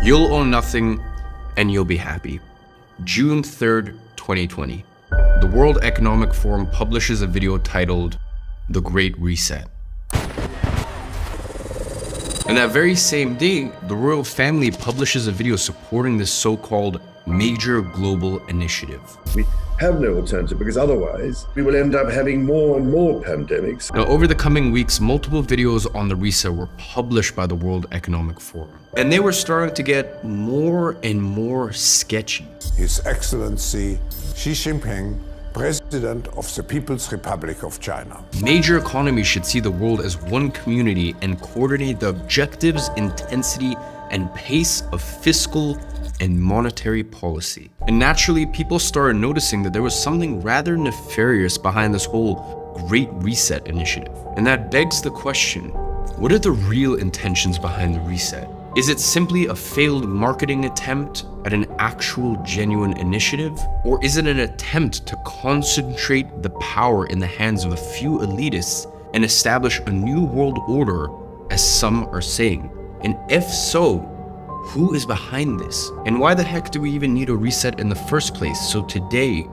You'll own nothing and you'll be happy. June 3rd, 2020. The World Economic Forum publishes a video titled The Great Reset. And that very same day, the royal family publishes a video supporting this so-called major global initiative. We have no alternative because otherwise we will end up having more and more pandemics. Now, over the coming weeks, multiple videos on the reset were published by the World Economic Forum, and they were starting to get more and more sketchy. His Excellency Xi Jinping, President of the People's Republic of China. Major economies should see the world as one community and coordinate the objectives, intensity, and pace of fiscal and monetary policy. And naturally, people started noticing that there was something rather nefarious behind this whole Great Reset initiative. And that begs the question, what are the real intentions behind the reset? Is it simply a failed marketing attempt at an actual genuine initiative? Or is it an attempt to concentrate the power in the hands of a few elitists and establish a new world order, as some are saying? And if so, who is behind this? And why the heck do we even need a reset in the first place? So today,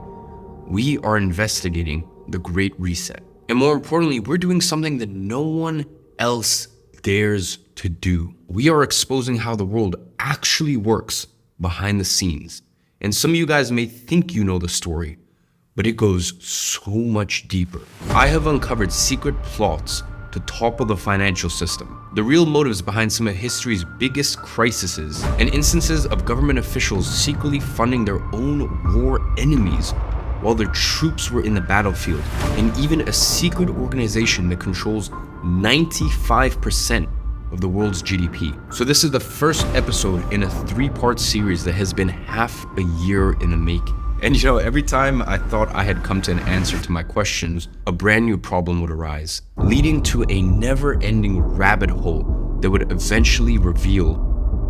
we are investigating the Great Reset. And more importantly, we're doing something that no one else dares to do. We are exposing how the world actually works behind the scenes. And some of you guys may think you know the story, but it goes so much deeper. I have uncovered secret plots to topple the financial system, the real motives behind some of history's biggest crises, and instances of government officials secretly funding their own war enemies while their troops were in the battlefield, and even a secret organization that controls 95% of the world's GDP. So this is the first episode in a 3-part series that has been half a year in the making. And you know, every time I thought I had come to an answer to my questions, a brand new problem would arise, leading to a never-ending rabbit hole that would eventually reveal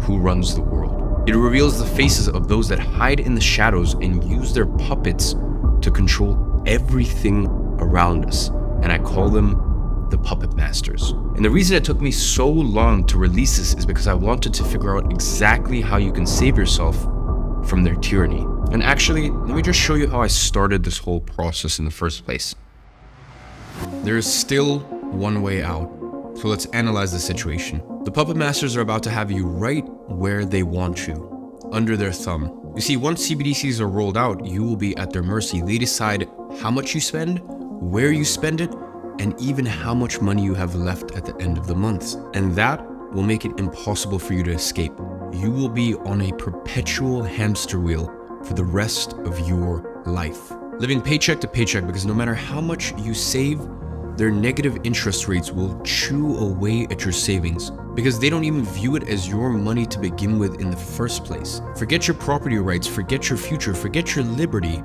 who runs the world. It reveals the faces of those that hide in the shadows and use their puppets to control everything around us. And I call them the puppet masters. And the reason it took me so long to release this is because I wanted to figure out exactly how you can save yourself from their tyranny. And actually, let me just show you how I started this whole process in the first place. There is still one way out. So let's analyze the situation. The puppet masters are about to have you right where they want you, under their thumb. You see, once CBDCs are rolled out, you will be at their mercy. They decide how much you spend, where you spend it, and even how much money you have left at the end of the month. And that will make it impossible for you to escape. You will be on a perpetual hamster wheel for the rest of your life, living paycheck to paycheck, because no matter how much you save, their negative interest rates will chew away at your savings, because they don't even view it as your money to begin with in the first place. Forget your property rights, forget your future, forget your liberty.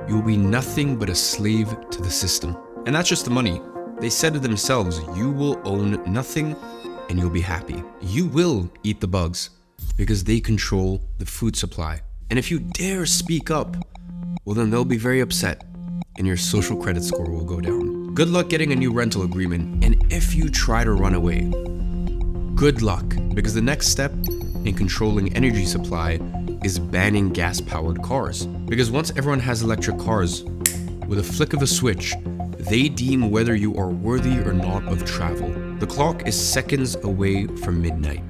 You will be nothing but a slave to the system. And that's just the money. They said to themselves, you will own nothing and you'll be happy. You will eat the bugs because they control the food supply. And if you dare speak up, well, then they'll be very upset and your social credit score will go down. Good luck getting a new rental agreement. And if you try to run away, good luck, because the next step in controlling energy supply is banning gas-powered cars. Because once everyone has electric cars, with a flick of a switch, they deem whether you are worthy or not of travel. The clock is seconds away from midnight.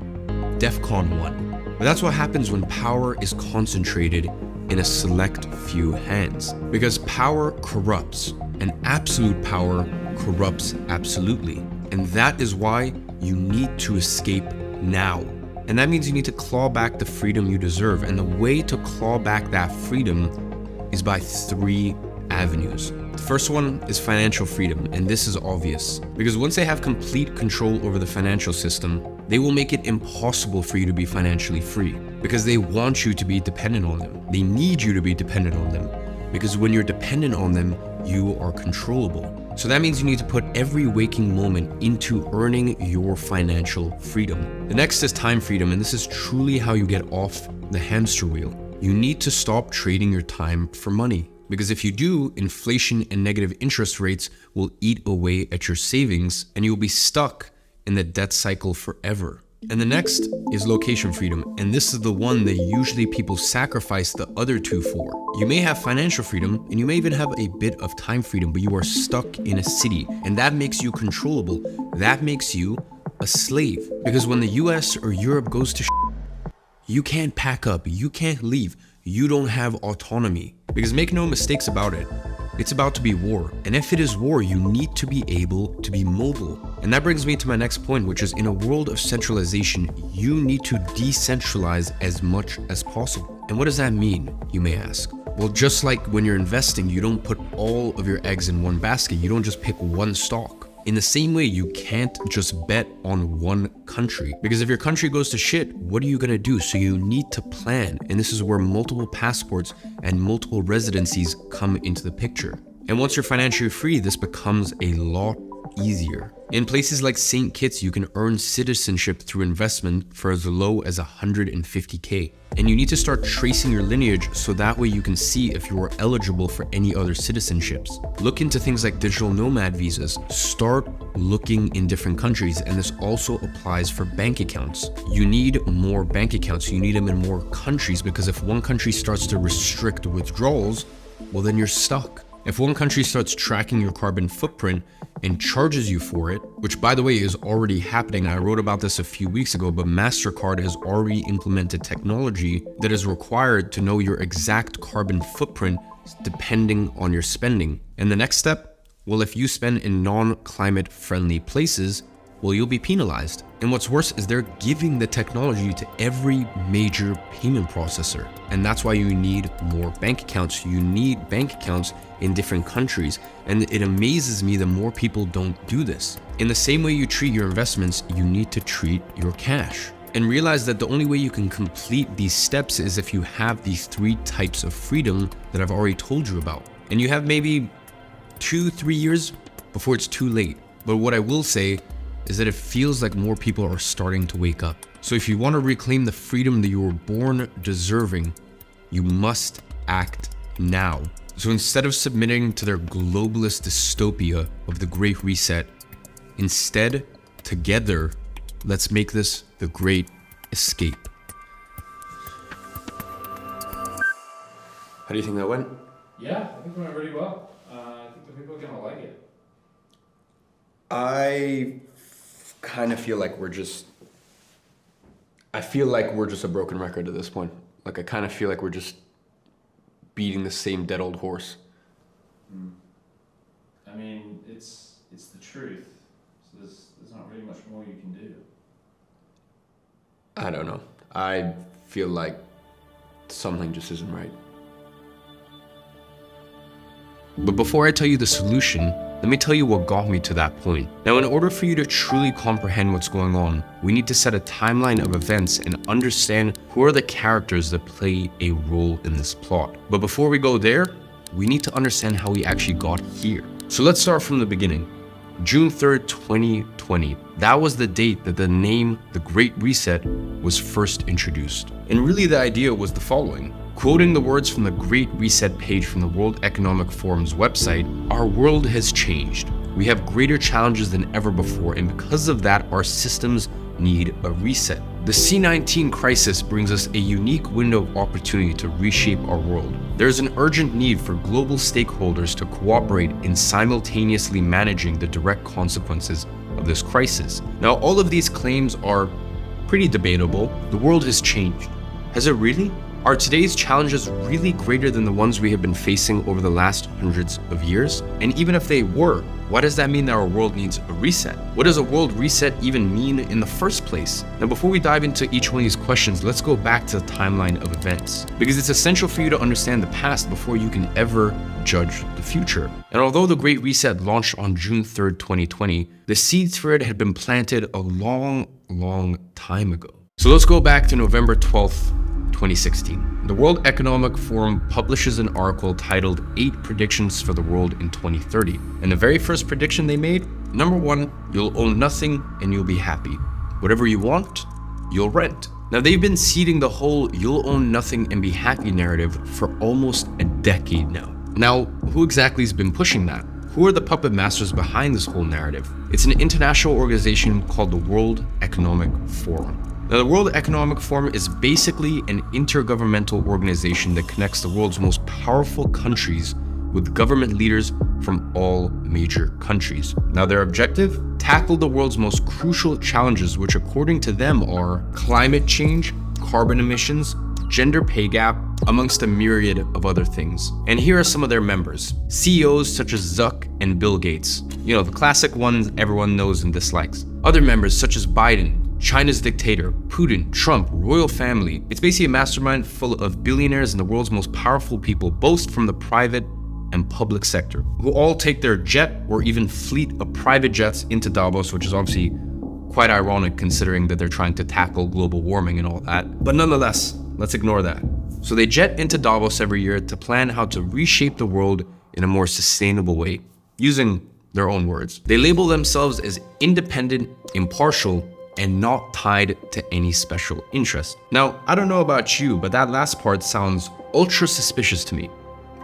DEFCON 1. But that's what happens when power is concentrated in a select few hands. Because power corrupts, and absolute power corrupts absolutely. And that is why you need to escape now. And that means you need to claw back the freedom you deserve. And the way to claw back that freedom is by 3 avenues. The first one is financial freedom, and this is obvious. Because once they have complete control over the financial system, they will make it impossible for you to be financially free. Because they want you to be dependent on them. They need you to be dependent on them. Because when you're dependent on them, you are controllable. So that means you need to put every waking moment into earning your financial freedom. The next is time freedom, and this is truly how you get off the hamster wheel. You need to stop trading your time for money. Because if you do, inflation and negative interest rates will eat away at your savings and you'll be stuck in the debt cycle forever. And the next is location freedom. And this is the one that usually people sacrifice the other two for. You may have financial freedom and you may even have a bit of time freedom, but you are stuck in a city and that makes you controllable. That makes you a slave. Because when the US or Europe goes to you can't pack up, you can't leave, you don't have autonomy. Because make no mistakes about it, it's about to be war. And if it is war, you need to be able to be mobile. And that brings me to my next point, which is in a world of centralization, you need to decentralize as much as possible. And what does that mean, you may ask? Well, just like when you're investing, you don't put all of your eggs in one basket. You don't just pick one stock. In the same way, you can't just bet on one country, because if your country goes to shit, what are you gonna do? So you need to plan. And this is where multiple passports and multiple residencies come into the picture. And once you're financially free, this becomes a lot easier. In places like St. Kitts, you can earn citizenship through investment for as low as 150K. And you need to start tracing your lineage so that way you can see if you are eligible for any other citizenships. Look into things like digital nomad visas. Start looking in different countries, and this also applies for bank accounts. You need more bank accounts. You need them in more countries, because if one country starts to restrict withdrawals, well, then you're stuck. If one country starts tracking your carbon footprint and charges you for it, which by the way is already happening, I wrote about this a few weeks ago, but MasterCard has already implemented technology that is required to know your exact carbon footprint depending on your spending. And the next step, well, if you spend in non-climate friendly places, well, you'll be penalized. And what's worse is they're giving the technology to every major payment processor. And that's why you need more bank accounts. You need bank accounts in different countries. And it amazes me that more people don't do this. In the same way you treat your investments, you need to treat your cash. And realize that the only way you can complete these steps is if you have these 3 types of freedom that I've already told you about. And you have maybe 2-3 years before it's too late. But what I will say is that it feels like more people are starting to wake up. So if you want to reclaim the freedom that you were born deserving, you must act now. So instead of submitting to their globalist dystopia of the Great Reset, instead, together, let's make this the Great Escape. How do you think that went? Yeah, I think it went really well. I think the people are going to like it. I kind of feel like we're just a broken record at this point. Like, I kind of feel like we're just beating the same dead old horse. I mean, it's the truth. So there's not really much more you can do. I don't know. I feel like something just isn't right. But before I tell you the solution, let me tell you what got me to that point. Now, in order for you to truly comprehend what's going on, we need to set a timeline of events and understand who are the characters that play a role in this plot. But before we go there, we need to understand how we actually got here. So let's start from the beginning. June 3rd, 2020. That was the date that the name The Great Reset was first introduced. And really the idea was the following. Quoting the words from the Great Reset page from the World Economic Forum's website, our world has changed. We have greater challenges than ever before, and because of that, our systems need a reset. The C-19 crisis brings us a unique window of opportunity to reshape our world. There is an urgent need for global stakeholders to cooperate in simultaneously managing the direct consequences of this crisis. Now, all of these claims are pretty debatable. The world has changed. Has it really? Are today's challenges really greater than the ones we have been facing over the last hundreds of years? And even if they were, why does that mean that our world needs a reset? What does a world reset even mean in the first place? Now, before we dive into each one of these questions, let's go back to the timeline of events, because it's essential for you to understand the past before you can ever judge the future. And although the Great Reset launched on June 3rd, 2020, the seeds for it had been planted a long time ago. So let's go back to November 12th, 2016. The World Economic Forum publishes an article titled 8 Predictions for the World in 2030. And the very first prediction they made, number 1, you'll own nothing and you'll be happy. Whatever you want, you'll rent. Now, they've been seeding the whole you'll own nothing and be happy narrative for almost a decade now. Now, who exactly has been pushing that? Who are the puppet masters behind this whole narrative? It's an international organization called the World Economic Forum. Now, the World Economic Forum is basically an intergovernmental organization that connects the world's most powerful countries with government leaders from all major countries. Now, their objective? Tackle the world's most crucial challenges, which according to them are climate change, carbon emissions, gender pay gap, amongst a myriad of other things. And here are some of their members. CEOs such as Zuck and Bill Gates. You know, the classic ones everyone knows and dislikes. Other members such as Biden, China's dictator, Putin, Trump, royal family. It's basically a mastermind full of billionaires and the world's most powerful people, both from the private and public sector, who all take their jet or even fleet of private jets into Davos, which is obviously quite ironic considering that they're trying to tackle global warming and all that. But nonetheless, let's ignore that. So they jet into Davos every year to plan how to reshape the world in a more sustainable way, using their own words. They label themselves as independent, impartial, and not tied to any special interest. Now, I don't know about you, but that last part sounds ultra suspicious to me.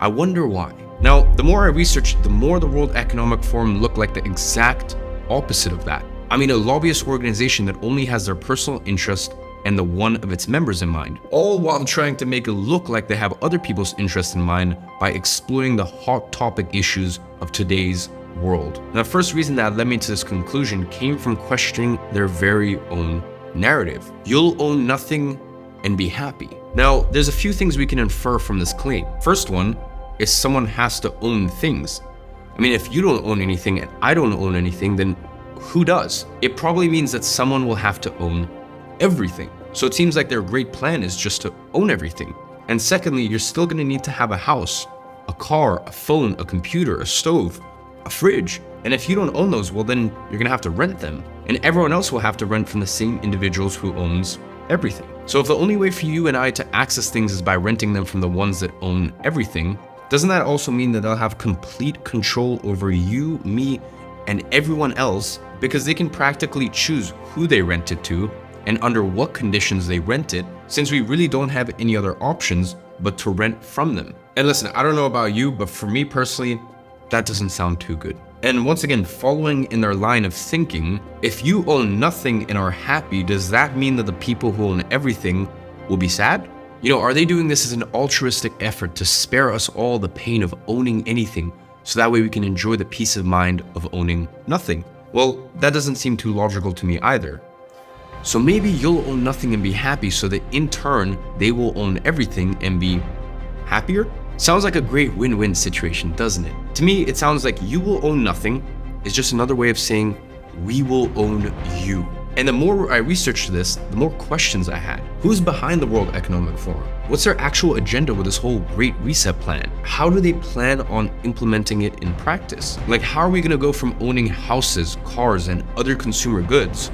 I wonder why. Now, the more I researched, the more the World Economic Forum looked like the exact opposite of that. I mean, a lobbyist organization that only has their personal interest and the one of its members in mind, all while trying to make it look like they have other people's interests in mind by exploring the hot topic issues of today's world. Now, the first reason that led me to this conclusion came from questioning their very own narrative. You'll own nothing and be happy. Now, there's a few things we can infer from this claim. First one is someone has to own things. I mean, if you don't own anything and I don't own anything, then who does? It probably means that someone will have to own everything. So it seems like their great plan is just to own everything. And secondly, you're still gonna need to have a house, a car, a phone, a computer, a stove, a fridge. And if you don't own those, well then you're gonna have to rent them. And everyone else will have to rent from the same individuals who owns everything. So if the only way for you and I to access things is by renting them from the ones that own everything, doesn't that also mean that they'll have complete control over you, me, and everyone else, because they can practically choose who they rent it to and under what conditions they rent it, since we really don't have any other options but to rent from them. And listen, I don't know about you, but for me personally, that doesn't sound too good. And once again, following in their line of thinking, if you own nothing and are happy, does that mean that the people who own everything will be sad? You know, are they doing this as an altruistic effort to spare us all the pain of owning anything, so that way we can enjoy the peace of mind of owning nothing? Well, that doesn't seem too logical to me either. So maybe you'll own nothing and be happy so that in turn, they will own everything and be happier? Sounds like a great win-win situation, doesn't it? To me, it sounds like you will own nothing is just another way of saying we will own you. And the more I researched this, the more questions I had. Who's behind the World Economic Forum? What's their actual agenda with this whole Great Reset plan? How do they plan on implementing it in practice? Like, how are we gonna go from owning houses, cars, and other consumer goods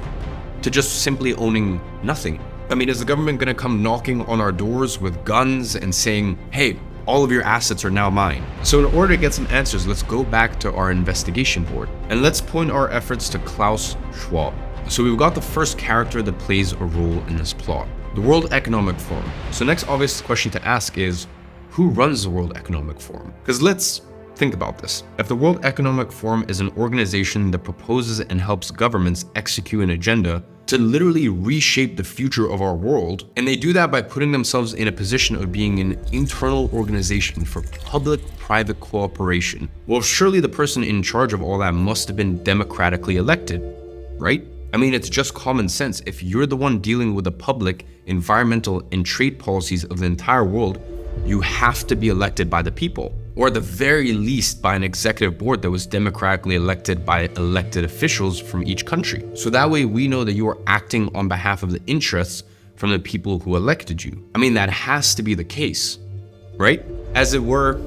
to just simply owning nothing? I mean, is the government gonna come knocking on our doors with guns and saying, hey, all of your assets are now mine? So in order to get some answers, let's go back to our investigation board and let's point our efforts to Klaus Schwab. So we've got the first character that plays a role in this plot, the World Economic Forum. So next obvious question to ask is, who runs the World Economic Forum? Because let's think about this. If the World Economic Forum is an organization that proposes and helps governments execute an agenda to literally reshape the future of our world, and they do that by putting themselves in a position of being an internal organization for public-private cooperation, well, surely the person in charge of all that must have been democratically elected, right? I mean, it's just common sense. If you're the one dealing with the public, environmental, and trade policies of the entire world, you have to be elected by the people, or at the very least by an executive board that was democratically elected by elected officials from each country. So that way we know that you are acting on behalf of the interests from the people who elected you. I mean, that has to be the case, right? As it were,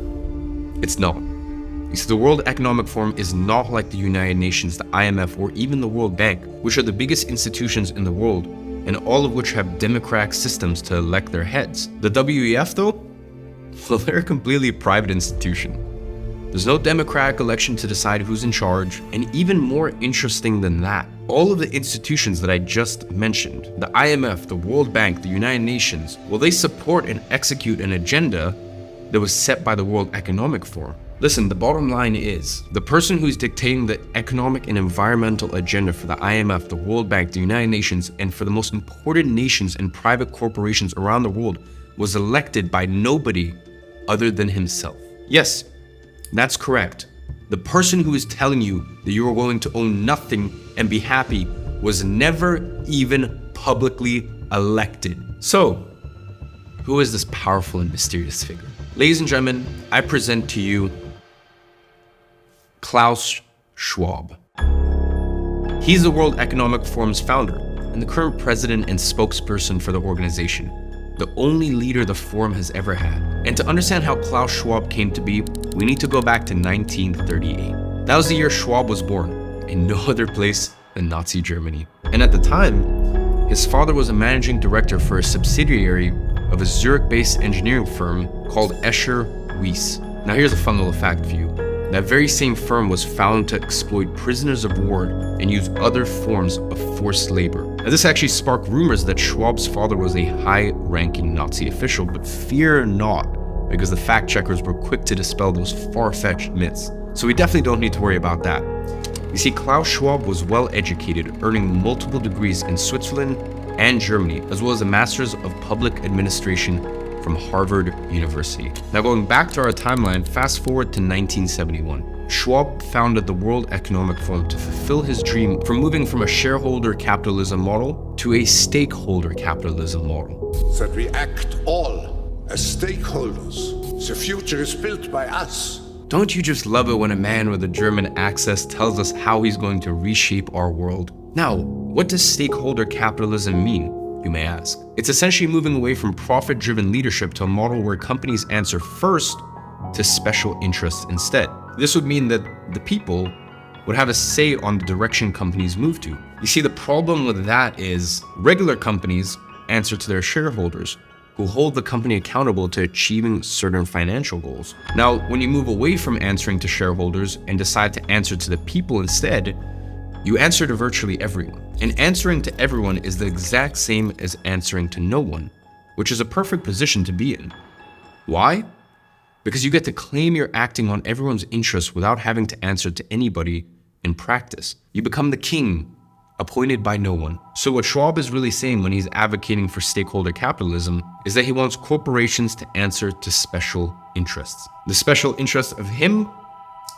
it's not. You see, the World Economic Forum is not like the United Nations, the IMF, or even the World Bank, which are the biggest institutions in the world, and all of which have democratic systems to elect their heads. The WEF, though? Well, they're a completely private institution. There's no democratic election to decide who's in charge, and even more interesting than that, all of the institutions that I just mentioned, the IMF, the World Bank, the United Nations, well, they support and execute an agenda that was set by the World Economic Forum. Listen, the bottom line is, the person who's dictating the economic and environmental agenda for the IMF, the World Bank, the United Nations, and for the most important nations and private corporations around the world was elected by nobody other than himself. Yes, that's correct. The person who is telling you that you are going to own nothing and be happy was never even publicly elected. So, who is this powerful and mysterious figure? Ladies and gentlemen, I present to you Klaus Schwab. He's the World Economic Forum's founder and the current president and spokesperson for the organization, the only leader the forum has ever had. And to understand how Klaus Schwab came to be, we need to go back to 1938. That was the year Schwab was born, in no other place than Nazi Germany. And at the time, his father was a managing director for a subsidiary of a Zurich-based engineering firm called Escher Wyss. Now here's a fun little fact for you. That very same firm was found to exploit prisoners of war and use other forms of forced labor. Now this actually sparked rumors that Schwab's father was a high-ranking Nazi official, but fear not, because the fact-checkers were quick to dispel those far-fetched myths. So we definitely don't need to worry about that. You see, Klaus Schwab was well-educated, earning multiple degrees in Switzerland and Germany, as well as a Master's of Public Administration from Harvard University. Now going back to our timeline, fast forward to 1971. Schwab founded the World Economic Forum to fulfill his dream from moving from a shareholder capitalism model to a stakeholder capitalism model. That we act all as stakeholders. The future is built by us. Don't you just love it when a man with a German accent tells us how he's going to reshape our world? Now, what does stakeholder capitalism mean, you may ask? It's essentially moving away from profit-driven leadership to a model where companies answer first to special interests instead. This would mean that the people would have a say on the direction companies move to. You see, the problem with that is regular companies answer to their shareholders, who hold the company accountable to achieving certain financial goals. Now, when you move away from answering to shareholders and decide to answer to the people instead, you answer to virtually everyone. And answering to everyone is the exact same as answering to no one, which is a perfect position to be in. Why? Because you get to claim you're acting on everyone's interests without having to answer to anybody in practice. You become the king, appointed by no one. So what Schwab is really saying when he's advocating for stakeholder capitalism is that he wants corporations to answer to special interests. The special interests of him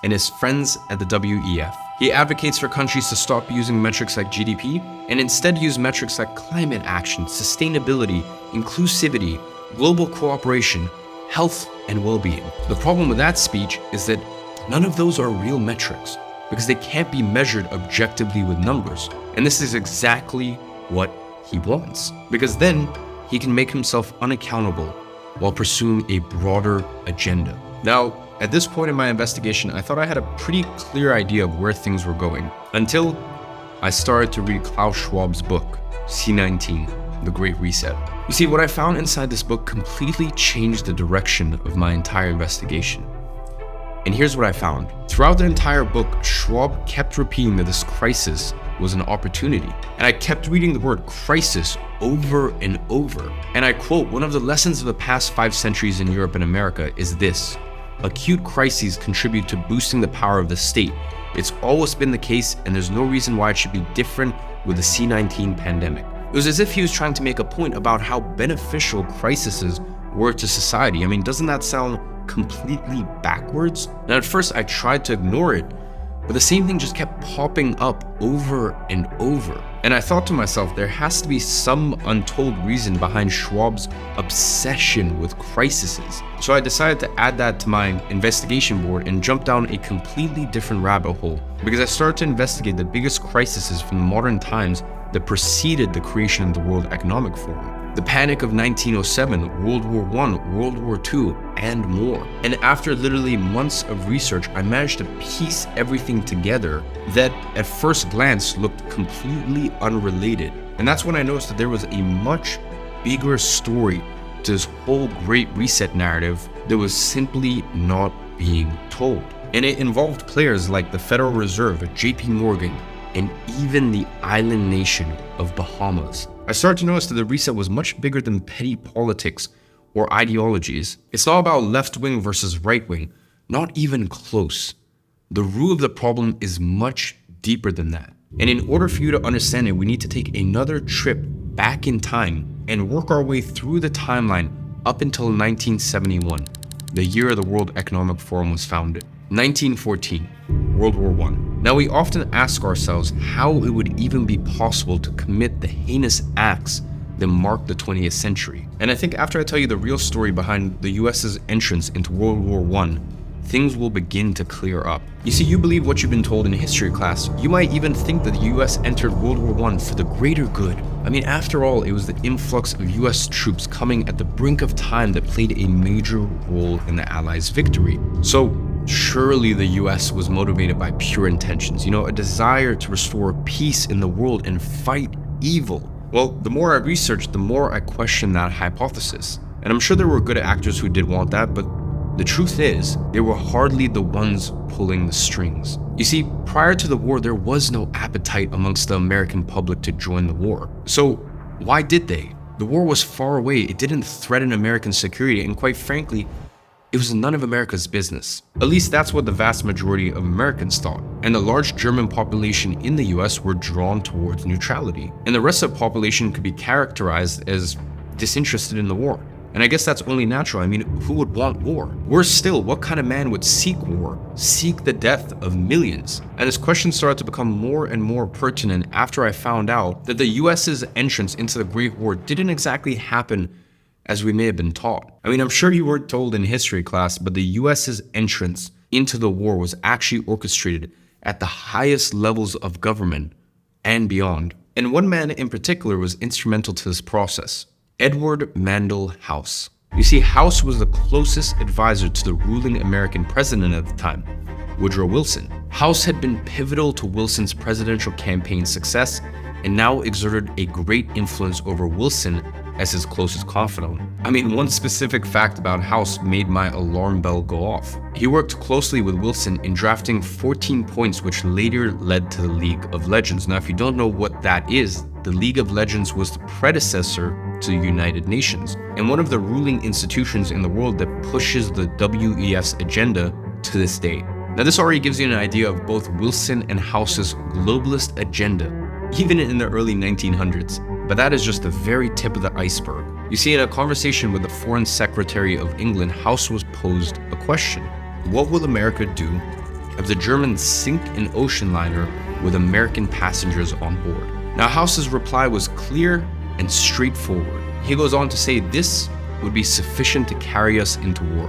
and his friends at the WEF. He advocates for countries to stop using metrics like GDP and instead use metrics like climate action, sustainability, inclusivity, global cooperation, health, and well-being. The problem with that speech is that none of those are real metrics because they can't be measured objectively with numbers. And this is exactly what he wants, because then he can make himself unaccountable while pursuing a broader agenda. Now, at this point in my investigation, I thought I had a pretty clear idea of where things were going until I started to read Klaus Schwab's book, C19, The Great Reset. You see, what I found inside this book completely changed the direction of my entire investigation. And here's what I found. Throughout the entire book, Schwab kept repeating that this crisis was an opportunity. And I kept reading the word crisis over and over. And I quote, "One of the lessons of the past 5 centuries in Europe and America is this: acute crises contribute to boosting the power of the state. It's always been the case, and there's no reason why it should be different with the C19 pandemic." It was as if he was trying to make a point about how beneficial crises were to society. I mean, doesn't that sound completely backwards? And at first I tried to ignore it, but the same thing just kept popping up over and over. And I thought to myself, there has to be some untold reason behind Schwab's obsession with crises. So I decided to add that to my investigation board and jump down a completely different rabbit hole, because I started to investigate the biggest crises from modern times that preceded the creation of the World Economic Forum. The Panic of 1907, World War I, World War II, and more. And after literally months of research, I managed to piece everything together that at first glance looked completely unrelated. And that's when I noticed that there was a much bigger story to this whole Great Reset narrative that was simply not being told. And it involved players like the Federal Reserve, JP Morgan, and even the island nation of Bahamas. I started to notice that the reset was much bigger than petty politics or ideologies. It's not about left-wing versus right-wing, not even close. The root of the problem is much deeper than that. And in order for you to understand it, we need to take another trip back in time and work our way through the timeline up until 1971, the year the World Economic Forum was founded. 1914, World War I. Now we often ask ourselves how it would even be possible to commit the heinous acts that marked the 20th century. And I think after I tell you the real story behind the US's entrance into World War I, things will begin to clear up. You see, you believe what you've been told in history class. You might even think that the US entered World War I for the greater good. I mean, after all, it was the influx of US troops coming at the brink of time that played a major role in the Allies' victory. So surely the US was motivated by pure intentions, a desire to restore peace in the world and fight evil. Well, the more I researched, the more I questioned that hypothesis. And I'm sure there were good actors who did want that, but the truth is, they were hardly the ones pulling the strings. You see, prior to the war, there was no appetite amongst the American public to join the war. So why did they? The war was far away, it didn't threaten American security, and quite frankly, it was none of America's business. At least that's what the vast majority of Americans thought. And the large German population in the US were drawn towards neutrality. And the rest of the population could be characterized as disinterested in the war. And I guess that's only natural. I mean, who would want war? Worse still, what kind of man would seek war, seek the death of millions? And this question started to become more and more pertinent after I found out that the US's entrance into the Great War didn't exactly happen as we may have been taught. I mean, I'm sure you weren't told in history class, but the US's entrance into the war was actually orchestrated at the highest levels of government and beyond. And one man in particular was instrumental to this process. Edward Mandell House. You see, House was the closest advisor to the ruling American president at the time, Woodrow Wilson. House had been pivotal to Wilson's presidential campaign success and now exerted a great influence over Wilson as his closest confidant. I mean, one specific fact about House made my alarm bell go off. He worked closely with Wilson in drafting 14 points which later led to the League of Legends. Now, if you don't know what that is, the League of Legends was the predecessor to the United Nations, and one of the ruling institutions in the world that pushes the WEF's agenda to this day. Now, this already gives you an idea of both Wilson and House's globalist agenda, even in the early 1900s. But that is just the very tip of the iceberg. You see, in a conversation with the Foreign Secretary of England, House was posed a question. What will America do if the Germans sink an ocean liner with American passengers on board? Now, House's reply was clear and straightforward. He goes on to say this would be sufficient to carry us into war.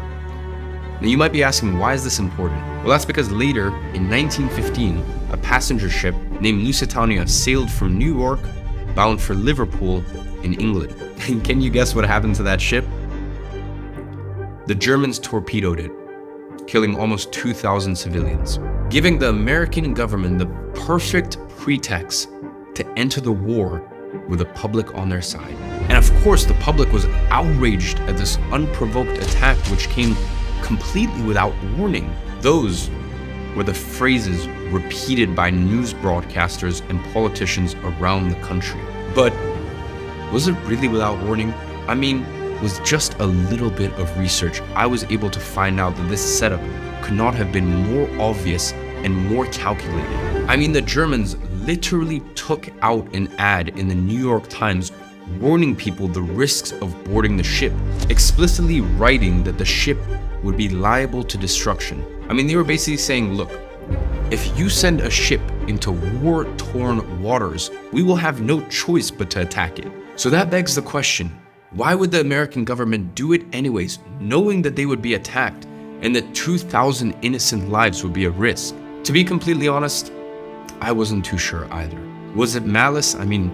Now, you might be asking, why is this important? Well, that's because later, in 1915, a passenger ship named Lusitania sailed from New York bound for Liverpool in England. And can you guess what happened to that ship? The Germans torpedoed it, killing almost 2,000 civilians, giving the American government the perfect pretext to enter the war with the public on their side. And of course, the public was outraged at this unprovoked attack, which came completely without warning. Those were the phrases repeated by news broadcasters and politicians around the country. But was it really without warning? I mean, with just a little bit of research, I was able to find out that this setup could not have been more obvious and more calculated. I mean, the Germans literally took out an ad in the New York Times warning people the risks of boarding the ship, explicitly writing that the ship would be liable to destruction. I mean, they were basically saying, look, if you send a ship into war-torn waters, we will have no choice but to attack it. So that begs the question, why would the American government do it anyways, knowing that they would be attacked and that 2,000 innocent lives would be at risk? To be completely honest, I wasn't too sure either. Was it malice? I mean,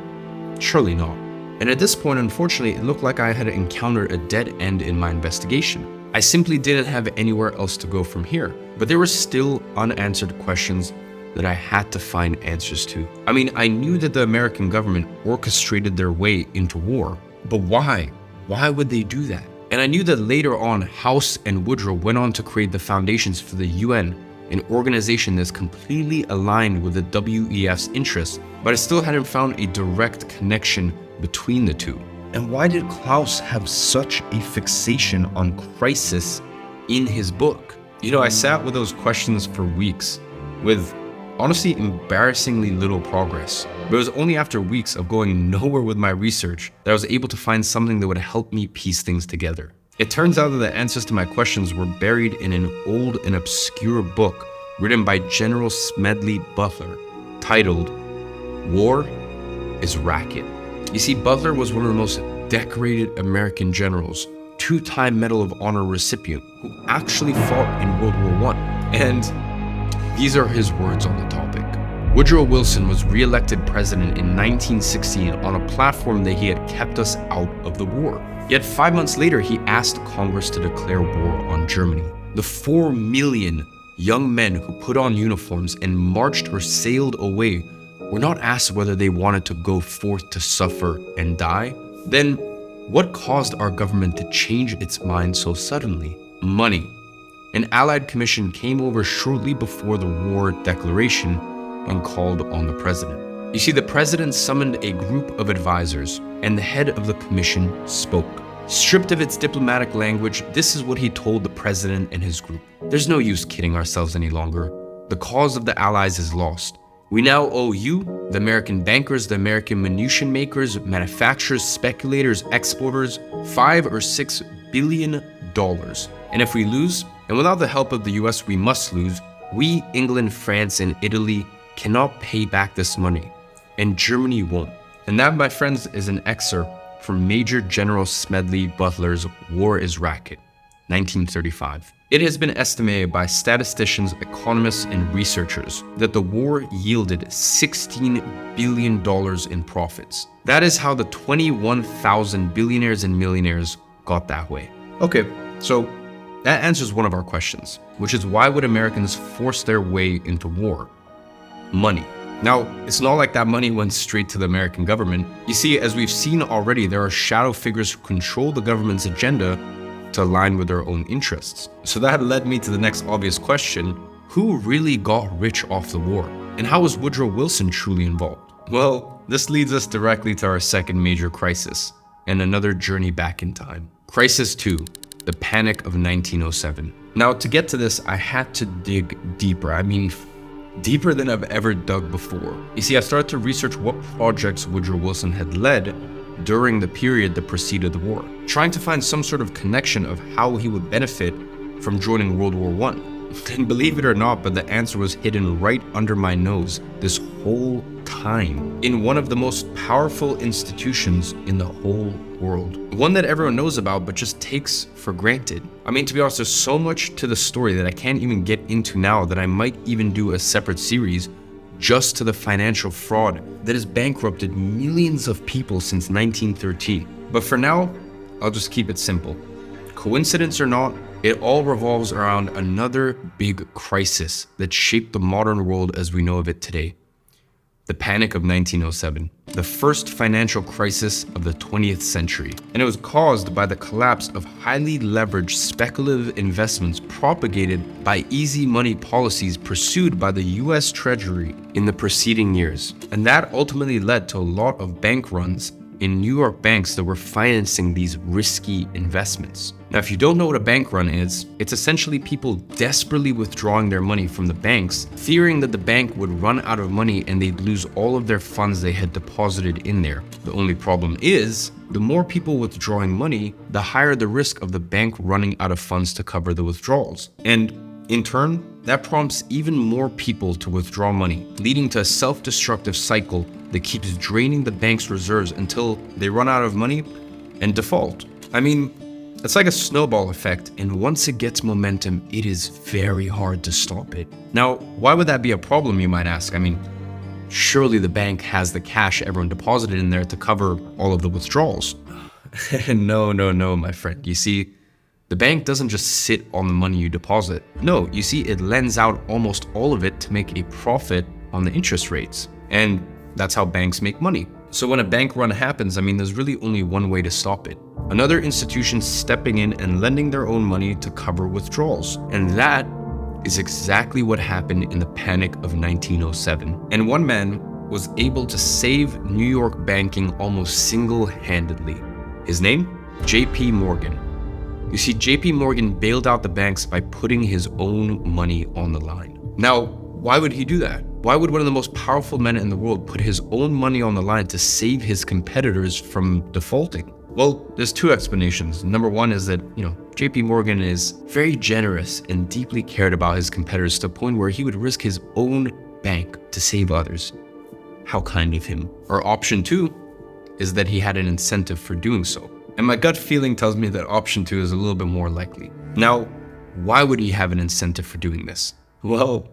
surely not. And at this point, unfortunately, it looked like I had encountered a dead end in my investigation. I simply didn't have anywhere else to go from here, but there were still unanswered questions that I had to find answers to. I mean, I knew that the American government orchestrated their way into war, but why? Why would they do that? And I knew that later on, House and Woodrow went on to create the foundations for the UN, an organization that's completely aligned with the WEF's interests, but I still hadn't found a direct connection between the two. And why did Klaus have such a fixation on crisis in his book? You know, I sat with those questions for weeks, with honestly embarrassingly little progress. But it was only after weeks of going nowhere with my research that I was able to find something that would help me piece things together. It turns out that the answers to my questions were buried in an old and obscure book written by General Smedley Butler, titled War is Racket. You see, Butler was one of the most decorated American generals, two-time Medal of Honor recipient, who actually fought in World War I. And these are his words on the topic. Woodrow Wilson was re-elected president in 1916 on a platform that he had kept us out of the war. Yet 5 months later, he asked Congress to declare war on Germany. The 4 million young men who put on uniforms and marched or sailed away were not asked whether they wanted to go forth to suffer and die. Then what caused our government to change its mind so suddenly? Money. An Allied commission came over shortly before the war declaration and called on the president. You see, the president summoned a group of advisors, and the head of the commission spoke. Stripped of its diplomatic language, this is what he told the president and his group. There's no use kidding ourselves any longer. The cause of the Allies is lost. We now owe you, the American bankers, the American munition makers, manufacturers, speculators, exporters, $5 or $6 billion. And if we lose, and without the help of the US we must lose, we, England, France, and Italy cannot pay back this money, and Germany won't. And that, my friends, is an excerpt from Major General Smedley Butler's War is Racket, 1935. It has been estimated by statisticians, economists, and researchers that the war yielded $16 billion in profits. That is how the 21,000 billionaires and millionaires got that way. Okay, so that answers one of our questions, which is why would Americans force their way into war? Money. Now, it's not like that money went straight to the American government. You see, as we've seen already, there are shadow figures who control the government's agenda to align with their own interests. So that led me to the next obvious question: who really got rich off the war? And how was Woodrow Wilson truly involved? Well, this leads us directly to our second major crisis, and another journey back in time. Crisis 2, the Panic of 1907. Now, to get to this, I had to dig deeper. I mean, deeper than I've ever dug before. You see, I started to research what projects Woodrow Wilson had led during the period that preceded the war, trying to find some sort of connection of how he would benefit from joining World War I. And believe it or not, but the answer was hidden right under my nose this whole time, in one of the most powerful institutions in the whole world. One that everyone knows about but just takes for granted. I mean, to be honest, there's so much to the story that I can't even get into now that I might even do a separate series just to the financial fraud that has bankrupted millions of people since 1913. But for now, I'll just keep it simple. Coincidence or not, it all revolves around another big crisis that shaped the modern world as we know of it today. The Panic of 1907, the first financial crisis of the 20th century. And it was caused by the collapse of highly leveraged speculative investments propagated by easy money policies pursued by the US Treasury in the preceding years. And that ultimately led to a lot of bank runs in New York banks that were financing these risky investments. Now, if you don't know what a bank run is, it's essentially people desperately withdrawing their money from the banks, fearing that the bank would run out of money and they'd lose all of their funds they had deposited in there. The only problem is, the more people withdrawing money, the higher the risk of the bank running out of funds to cover the withdrawals. And in turn, that prompts even more people to withdraw money, leading to a self-destructive cycle that keeps draining the bank's reserves until they run out of money and default. I mean, it's like a snowball effect, and once it gets momentum, it is very hard to stop it. Now, why would that be a problem, you might ask? I mean, surely the bank has the cash everyone deposited in there to cover all of the withdrawals. No, my friend. You see, the bank doesn't just sit on the money you deposit. No, you see, it lends out almost all of it to make a profit on the interest rates. And that's how banks make money. So when a bank run happens, I mean, there's really only one way to stop it. Another institution stepping in and lending their own money to cover withdrawals. And that is exactly what happened in the Panic of 1907. And one man was able to save New York banking almost single-handedly. His name? JP Morgan. You see, JP Morgan bailed out the banks by putting his own money on the line. Now, why would he do that? Why would one of the most powerful men in the world put his own money on the line to save his competitors from defaulting? Well, there's two explanations. Number one is that, JP Morgan is very generous and deeply cared about his competitors to the point where he would risk his own bank to save others. How kind of him. Or option two is that he had an incentive for doing so. And my gut feeling tells me that option two is a little bit more likely. Now, why would he have an incentive for doing this? Well,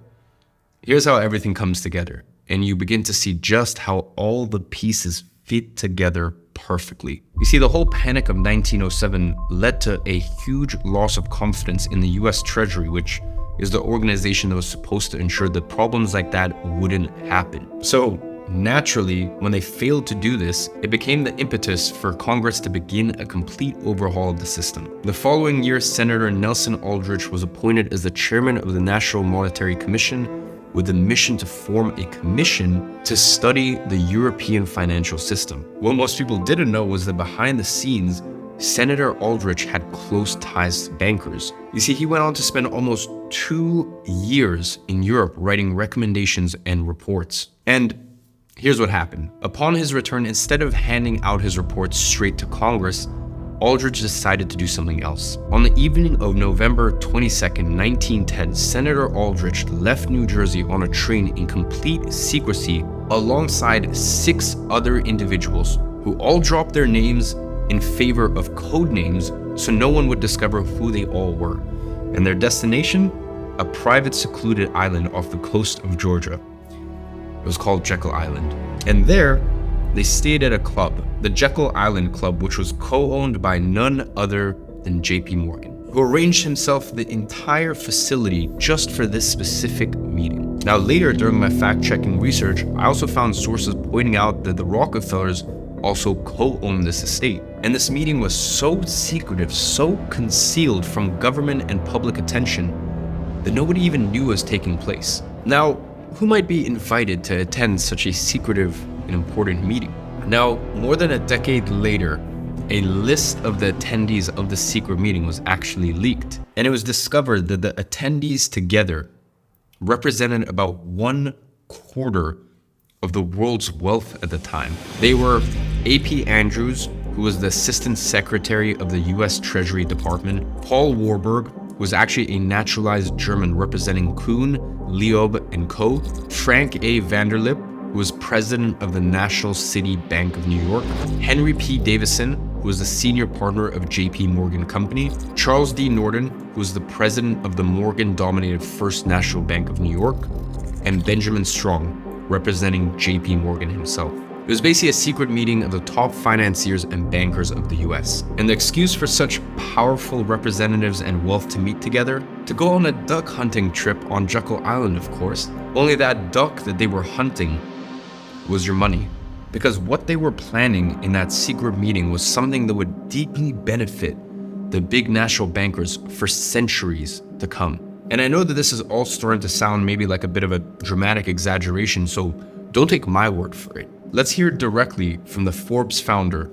here's how everything comes together, and you begin to see just how all the pieces fit together perfectly. You see, the whole panic of 1907 led to a huge loss of confidence in the US Treasury, which is the organization that was supposed to ensure that problems like that wouldn't happen. So naturally, when they failed to do this, it became the impetus for Congress to begin a complete overhaul of the system. The following year, Senator Nelson Aldrich was appointed as the chairman of the National Monetary Commission with the mission to form a commission to study the European financial system. What most people didn't know was that behind the scenes, Senator Aldrich had close ties to bankers. You see, he went on to spend almost 2 years in Europe writing recommendations and reports. And here's what happened. Upon his return, instead of handing out his reports straight to Congress, Aldrich decided to do something else. On the evening of November 22nd, 1910, Senator Aldrich left New Jersey on a train in complete secrecy alongside 6 other individuals who all dropped their names in favor of code names so no one would discover who they all were. And their destination? A private secluded island off the coast of Georgia. It was called Jekyll Island. And there, they stayed at a club, the Jekyll Island Club, which was co-owned by none other than JP Morgan, who arranged himself the entire facility just for this specific meeting. Now later, during my fact-checking research, I also found sources pointing out that the Rockefellers also co-owned this estate. And this meeting was so secretive, so concealed from government and public attention that nobody even knew was taking place. Now, who might be invited to attend such a secretive and important meeting? Now, more than a decade later, a list of the attendees of the secret meeting was actually leaked, and it was discovered that the attendees together represented about 1/4 of the world's wealth at the time. They were A.P. Andrews, who was the Assistant Secretary of the US Treasury Department, Paul Warburg, who was actually a naturalized German representing Kuhn, Leob, and Co., Frank A. Vanderlip, who was president of the National City Bank of New York, Henry P. Davison, who was the senior partner of JP Morgan Company, Charles D. Norton, who was the president of the Morgan-dominated First National Bank of New York, and Benjamin Strong, representing JP Morgan himself. It was basically a secret meeting of the top financiers and bankers of the US. And the excuse for such powerful representatives and wealth to meet together? To go on a duck hunting trip on Jekyll Island, of course. Only that duck that they were hunting was your money. Because what they were planning in that secret meeting was something that would deeply benefit the big national bankers for centuries to come. And I know that this is all starting to sound maybe like a bit of a dramatic exaggeration, so don't take my word for it. Let's hear directly from the Forbes founder,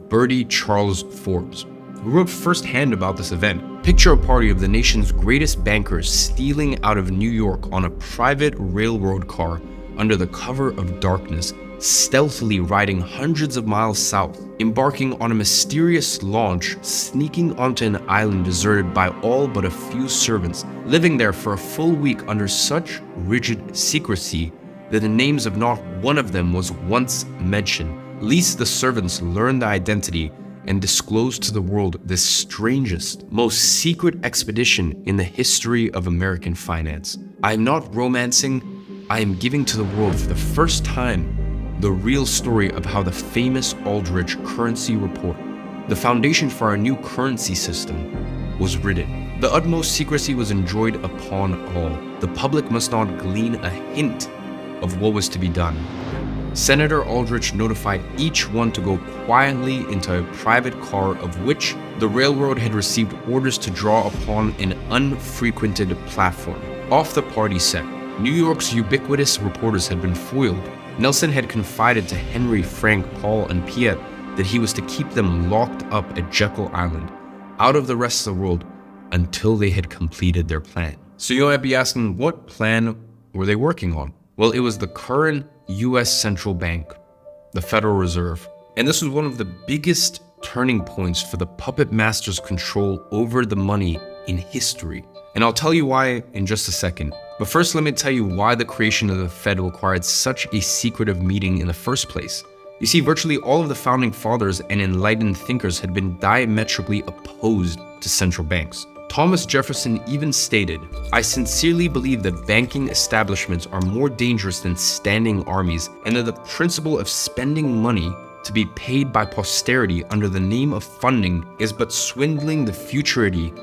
Bertie Charles Forbes, who wrote firsthand about this event. Picture a party of the nation's greatest bankers stealing out of New York on a private railroad car under the cover of darkness, stealthily riding hundreds of miles south, embarking on a mysterious launch, sneaking onto an island deserted by all but a few servants, living there for a full week under such rigid secrecy that the names of not one of them was once mentioned, lest the servants learn the identity and disclose to the world this strangest, most secret expedition in the history of American finance. I am not romancing, I am giving to the world for the first time the real story of how the famous Aldrich currency report, the foundation for our new currency system, was written. The utmost secrecy was enjoined upon all. The public must not glean a hint of what was to be done. Senator Aldrich notified each one to go quietly into a private car of which the railroad had received orders to draw upon an unfrequented platform. Off the party set, New York's ubiquitous reporters had been foiled. Nelson had confided to Henry, Frank, Paul, and Piet that he was to keep them locked up at Jekyll Island, out of the rest of the world, until they had completed their plan. So you might be asking, what plan were they working on? Well, it was the current US central bank, the Federal Reserve. And this was one of the biggest turning points for the puppet master's control over the money in history. And I'll tell you why in just a second. But first, let me tell you why the creation of the Fed required such a secretive meeting in the first place. You see, virtually all of the founding fathers and enlightened thinkers had been diametrically opposed to central banks. Thomas Jefferson even stated, "I sincerely believe that banking establishments are more dangerous than standing armies, and that the principle of spending money to be paid by posterity under the name of funding is but swindling the futurity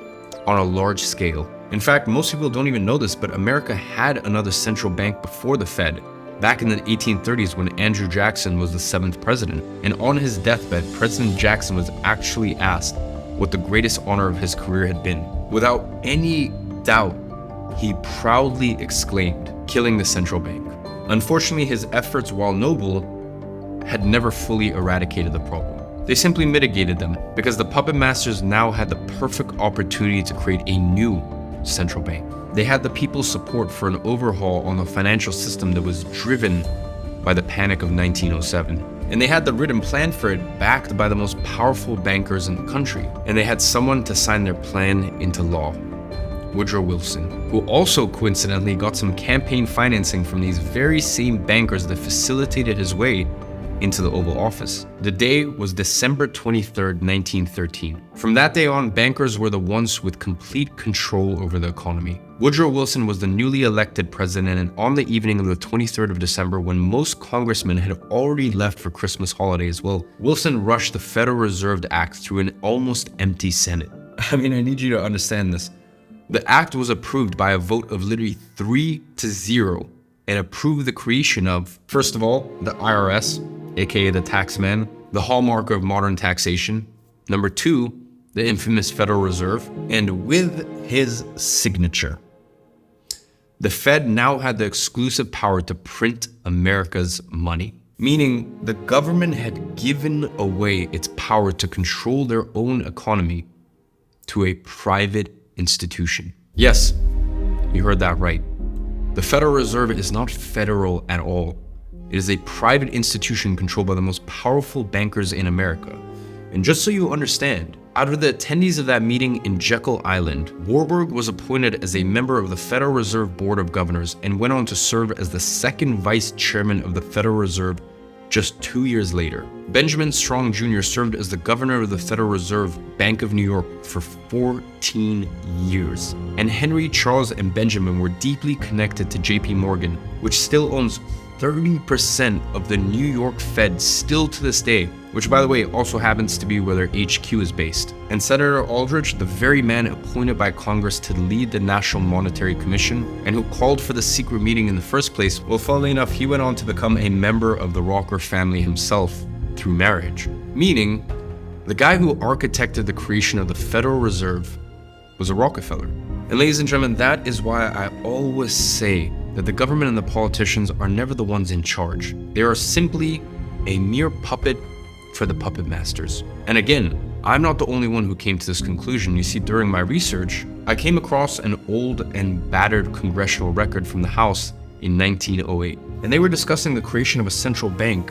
on a large scale." In fact, most people don't even know this, but America had another central bank before the Fed, back in the 1830s when Andrew Jackson was the 7th president. And on his deathbed, President Jackson was actually asked what the greatest honor of his career had been. Without any doubt, he proudly exclaimed, "Killing the central bank." Unfortunately, his efforts, while noble, had never fully eradicated the problem. They simply mitigated them because the puppet masters now had the perfect opportunity to create a new central bank. They had the people's support for an overhaul on the financial system that was driven by the panic of 1907. And they had the written plan for it, backed by the most powerful bankers in the country. And they had someone to sign their plan into law, Woodrow Wilson, who also coincidentally got some campaign financing from these very same bankers that facilitated his way into the Oval Office. The day was December 23rd, 1913. From that day on, bankers were the ones with complete control over the economy. Woodrow Wilson was the newly elected president, and on the evening of the 23rd of December, when most congressmen had already left for Christmas holidays, well, Wilson rushed the Federal Reserve Act through an almost empty Senate. I mean, I need you to understand this. The act was approved by a vote of literally 3-0 and approved the creation of, first of all, the IRS, aka the taxman, the hallmark of modern taxation. Number 2, the infamous Federal Reserve, and with his signature. The Fed now had the exclusive power to print America's money, meaning the government had given away its power to control their own economy to a private institution. Yes, you heard that right. The Federal Reserve is not federal at all. It is a private institution controlled by the most powerful bankers in America. And just so you understand, out of the attendees of that meeting in Jekyll Island, Warburg was appointed as a member of the Federal Reserve Board of Governors and went on to serve as the second vice chairman of the Federal Reserve just 2 years later. Benjamin Strong Jr. served as the governor of the Federal Reserve Bank of New York for 14 years. And Henry, Charles, and Benjamin were deeply connected to JP Morgan, which still owns 30% of the New York Fed still to this day, which by the way also happens to be where their HQ is based. And Senator Aldrich, the very man appointed by Congress to lead the National Monetary Commission and who called for the secret meeting in the first place, well, funnily enough, he went on to become a member of the Rocker family himself through marriage. Meaning, the guy who architected the creation of the Federal Reserve was a Rockefeller. And ladies and gentlemen, that is why I always say that the government and the politicians are never the ones in charge. They are simply a mere puppet for the puppet masters. And again, I'm not the only one who came to this conclusion. You see, during my research, I came across an old and battered congressional record from the House in 1908. And they were discussing the creation of a central bank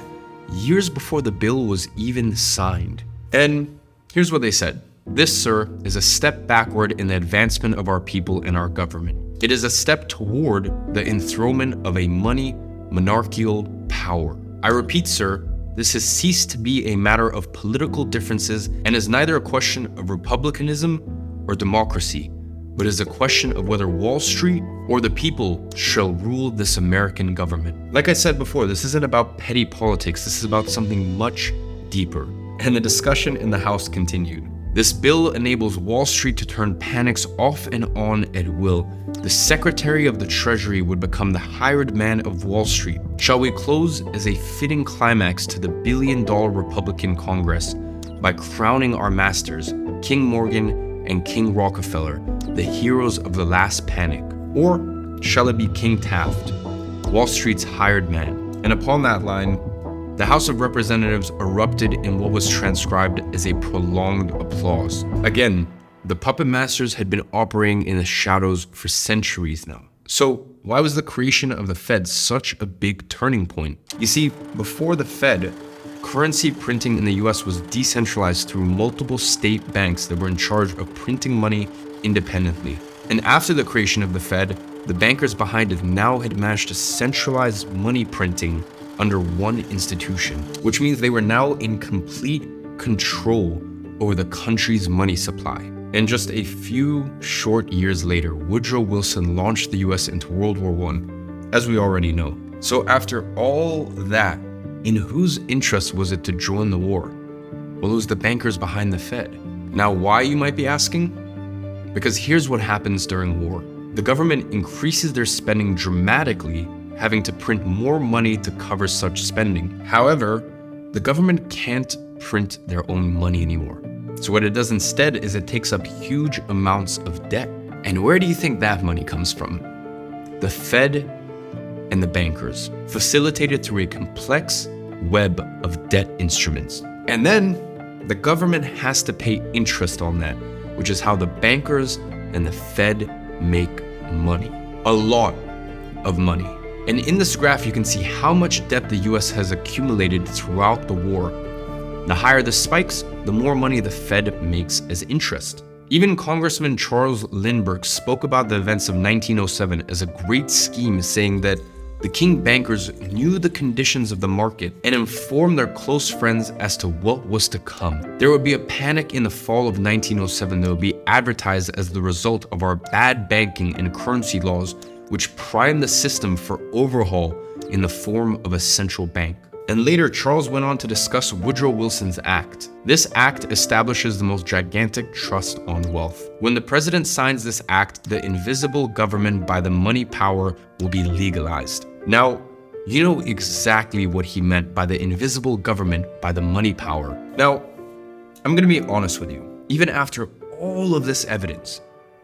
years before the bill was even signed. And here's what they said. This, sir, is a step backward in the advancement of our people and our government. It is a step toward the enthronement of a monarchical power. I repeat, sir, this has ceased to be a matter of political differences and is neither a question of republicanism or democracy, but is a question of whether Wall Street or the people shall rule this American government. Like I said before, this isn't about petty politics. This is about something much deeper. And the discussion in the House continued. This bill enables Wall Street to turn panics off and on at will. The Secretary of the Treasury would become the hired man of Wall Street. Shall we close as a fitting climax to the billion-dollar Republican Congress by crowning our masters, King Morgan and King Rockefeller, the heroes of the last panic? Or shall it be King Taft, Wall Street's hired man? And upon that line, the House of Representatives erupted in what was transcribed as a prolonged applause. Again, the puppet masters had been operating in the shadows for centuries now. So why was the creation of the Fed such a big turning point? You see, before the Fed, currency printing in the US was decentralized through multiple state banks that were in charge of printing money independently. And after the creation of the Fed, the bankers behind it now had managed to centralize money printing under one institution, which means they were now in complete control over the country's money supply. And just a few short years later, Woodrow Wilson launched the US into World War I, as we already know. So after all that, in whose interest was it to join the war? Well, it was the bankers behind the Fed. Now, why, you might be asking? Because here's what happens during war. The government increases their spending dramatically, having to print more money to cover such spending. However, the government can't print their own money anymore. So what it does instead is it takes up huge amounts of debt. And where do you think that money comes from? The Fed and the bankers, facilitated through a complex web of debt instruments. And then the government has to pay interest on that, which is how the bankers and the Fed make money. A lot of money. And in this graph, you can see how much debt the US has accumulated throughout the war. The higher the spikes, the more money the Fed makes as interest. Even Congressman Charles Lindbergh spoke about the events of 1907 as a great scheme, saying that the king bankers knew the conditions of the market and informed their close friends as to what was to come. There would be a panic in the fall of 1907 that would be advertised as the result of our bad banking and currency laws, which primed the system for overhaul in the form of a central bank. And later, Charles went on to discuss Woodrow Wilson's act. This act establishes the most gigantic trust on wealth. When the president signs this act, the invisible government by the money power will be legalized. Now, you know exactly what he meant by the invisible government by the money power. Now, I'm gonna be honest with you. Even after all of this evidence,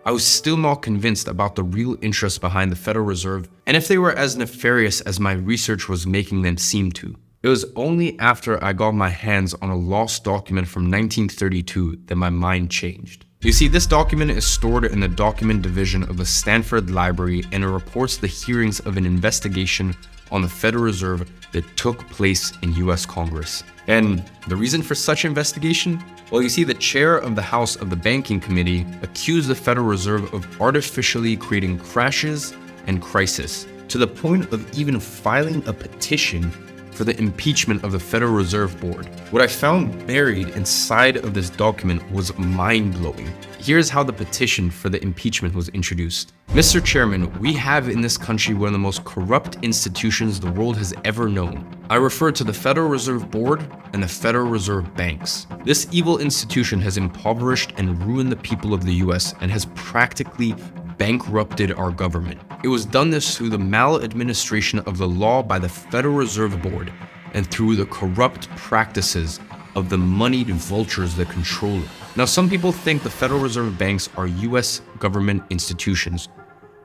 I was still not convinced about the real interest behind the Federal Reserve and if they were as nefarious as my research was making them seem to. It was only after I got my hands on a lost document from 1932 that my mind changed. You see, this document is stored in the document division of the Stanford Library, and it reports the hearings of an investigation on the Federal Reserve that took place in US Congress. And the reason for such investigation? Well, you see, the chair of the House of the Banking Committee accused the Federal Reserve of artificially creating crashes and crisis, to the point of even filing a petition for the impeachment of the Federal Reserve Board. What I found buried inside of this document was mind-blowing. Here's how the petition for the impeachment was introduced. Mr. Chairman, we have in this country one of the most corrupt institutions the world has ever known. I refer to the Federal Reserve Board and the Federal Reserve Banks. This evil institution has impoverished and ruined the people of the US and has practically bankrupted our government. It was done this through the maladministration of the law by the Federal Reserve Board and through the corrupt practices of the moneyed vultures that control it. Now, some people think the Federal Reserve Banks are US government institutions.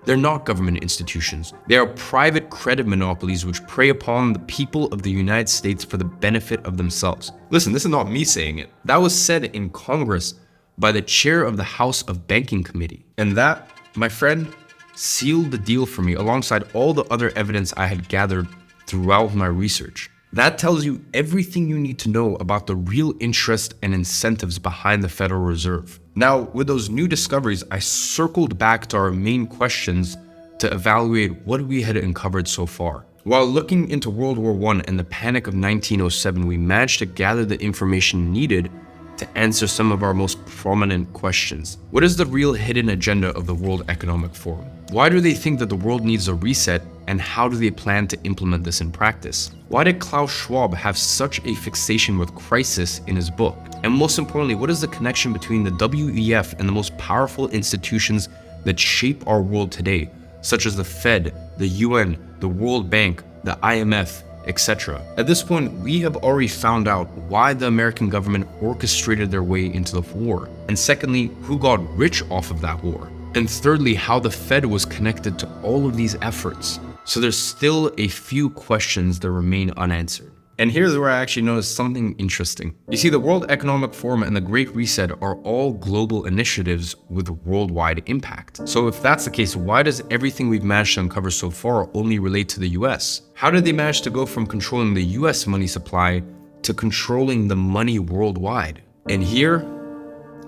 They're not government institutions. They are private credit monopolies which prey upon the people of the United States for the benefit of themselves. Listen, this is not me saying it. That was said in Congress by the chair of the House of Banking Committee. And that, my friend, sealed the deal for me alongside all the other evidence I had gathered throughout my research. That tells you everything you need to know about the real interest and incentives behind the Federal Reserve. Now, with those new discoveries, I circled back to our main questions to evaluate what we had uncovered so far. While looking into World War I and the Panic of 1907, we managed to gather the information needed to answer some of our most prominent questions. What is the real hidden agenda of the World Economic Forum? Why do they think that the world needs a reset, and how do they plan to implement this in practice? Why did Klaus Schwab have such a fixation with crisis in his book? And most importantly, what is the connection between the WEF and the most powerful institutions that shape our world today, such as the Fed, the UN, the World Bank, the IMF, etc. At this point, we have already found out why the American government orchestrated their way into the war. And secondly, who got rich off of that war. And thirdly, how the Fed was connected to all of these efforts. So there's still a few questions that remain unanswered. And here's where I actually noticed something interesting. You see, the World Economic Forum and the Great Reset are all global initiatives with worldwide impact. So if that's the case, why does everything we've managed to uncover so far only relate to the US? How did they manage to go from controlling the US money supply to controlling the money worldwide? And here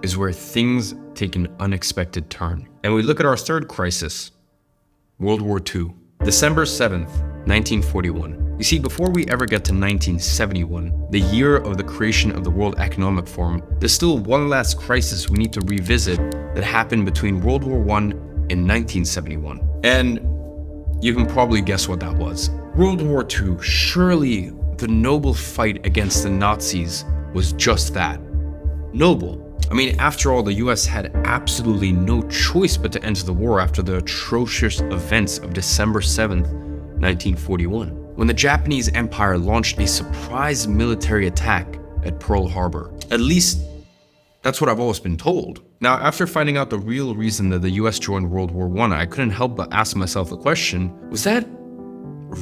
is where things take an unexpected turn. And we look at our third crisis, World War II, December 7th, 1941. You see, before we ever get to 1971, the year of the creation of the World Economic Forum, there's still one last crisis we need to revisit that happened between World War I and 1971. And you can probably guess what that was. World War II, surely the noble fight against the Nazis was just that, noble. I mean, after all, the US had absolutely no choice but to enter the war after the atrocious events of December 7th, 1941. When the Japanese Empire launched a surprise military attack at Pearl Harbor. At least, that's what I've always been told. Now, after finding out the real reason that the US joined World War I, I couldn't help but ask myself the question, was that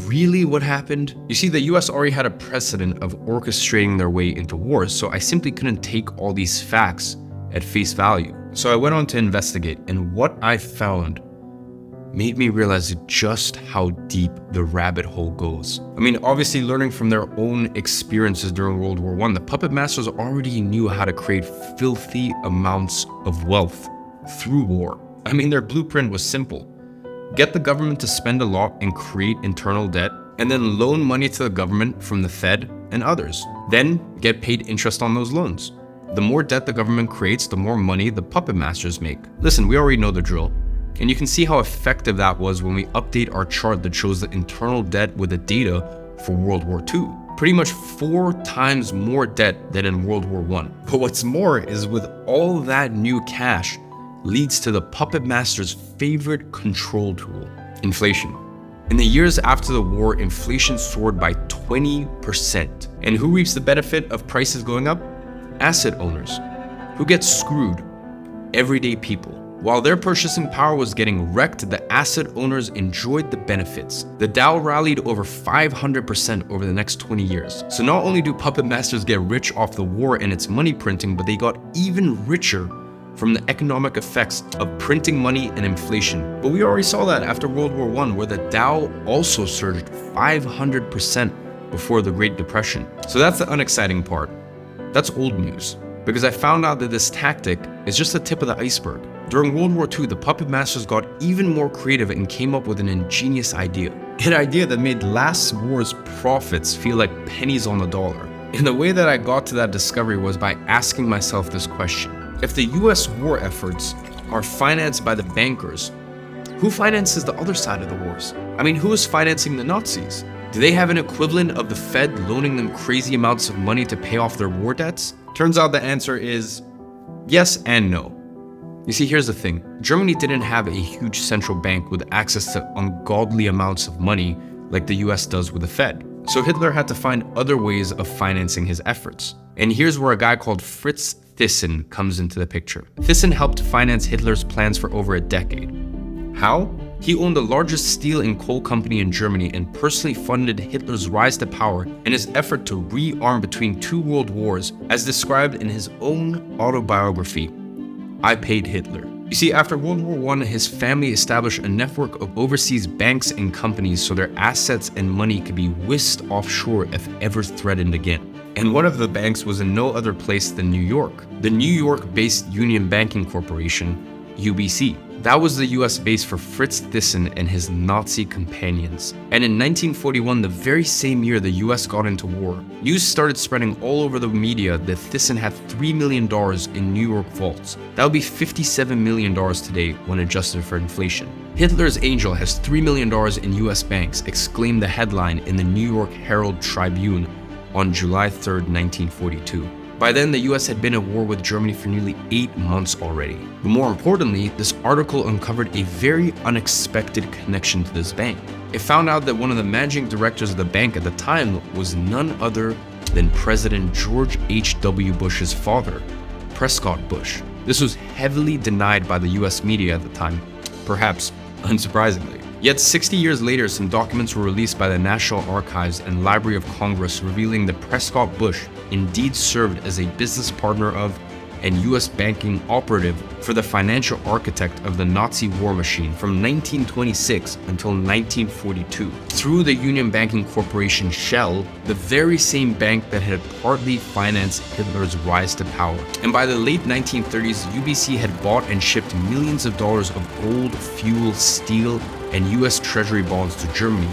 really what happened? You see, the US already had a precedent of orchestrating their way into wars, so I simply couldn't take all these facts at face value. So I went on to investigate, and what I found made me realize just how deep the rabbit hole goes. I mean, obviously learning from their own experiences during World War I, the puppet masters already knew how to create filthy amounts of wealth through war. I mean, their blueprint was simple. Get the government to spend a lot and create internal debt, and then loan money to the government from the Fed and others. Then get paid interest on those loans. The more debt the government creates, the more money the puppet masters make. Listen, we already know the drill. And you can see how effective that was when we update our chart that shows the internal debt with the data for World War II. Pretty much 4 times more debt than in World War I. But what's more is with all that new cash leads to the puppet master's favorite control tool, inflation. In the years after the war, inflation soared by 20%. And who reaps the benefit of prices going up? Asset owners. Who get screwed? Everyday people. While their purchasing power was getting wrecked, the asset owners enjoyed the benefits. The Dow rallied over 500% over the next 20 years. So not only do puppet masters get rich off the war and its money printing, but they got even richer from the economic effects of printing money and inflation. But we already saw that after World War I, where the Dow also surged 500% before the Great Depression. So that's the unexciting part. That's old news, because I found out that this tactic is just the tip of the iceberg. During World War II, the puppet masters got even more creative and came up with an ingenious idea. An idea that made last war's profits feel like pennies on the dollar. And the way that I got to that discovery was by asking myself this question. If the US war efforts are financed by the bankers, who finances the other side of the wars? I mean, who is financing the Nazis? Do they have an equivalent of the Fed loaning them crazy amounts of money to pay off their war debts? Turns out the answer is yes and no. You see, here's the thing. Germany didn't have a huge central bank with access to ungodly amounts of money like the US does with the Fed. So Hitler had to find other ways of financing his efforts. And here's where a guy called Fritz Thyssen comes into the picture. Thyssen helped finance Hitler's plans for over a decade. How? He owned the largest steel and coal company in Germany and personally funded Hitler's rise to power and his effort to rearm between 2 world wars, as described in his own autobiography, I Paid Hitler. You see, after World War I, his family established a network of overseas banks and companies so their assets and money could be whisked offshore if ever threatened again. And one of the banks was in no other place than New York, the New York-based Union Banking Corporation, UBC. That was the US base for Fritz Thyssen and his Nazi companions. And in 1941, the very same year the US got into war, news started spreading all over the media that Thyssen had $3 million in New York vaults. That would be $57 million today when adjusted for inflation. Hitler's angel has $3 million in US banks, exclaimed the headline in the New York Herald Tribune on July 3rd, 1942. By then, the US had been at war with Germany for nearly 8 months already. But more importantly, this article uncovered a very unexpected connection to this bank. It found out that one of the managing directors of the bank at the time was none other than President George H.W. Bush's father, Prescott Bush. This was heavily denied by the US media at the time, perhaps unsurprisingly. Yet 60 years later, some documents were released by the National Archives and Library of Congress revealing that Prescott Bush indeed served as a business partner of and U.S. banking operative for the financial architect of the Nazi war machine from 1926 until 1942 through the Union Banking Corporation shell, the very same bank that had partly financed Hitler's rise to power. And by the late 1930s, UBC had bought and shipped millions of dollars of gold, fuel, steel, and U.S. Treasury bonds to Germany,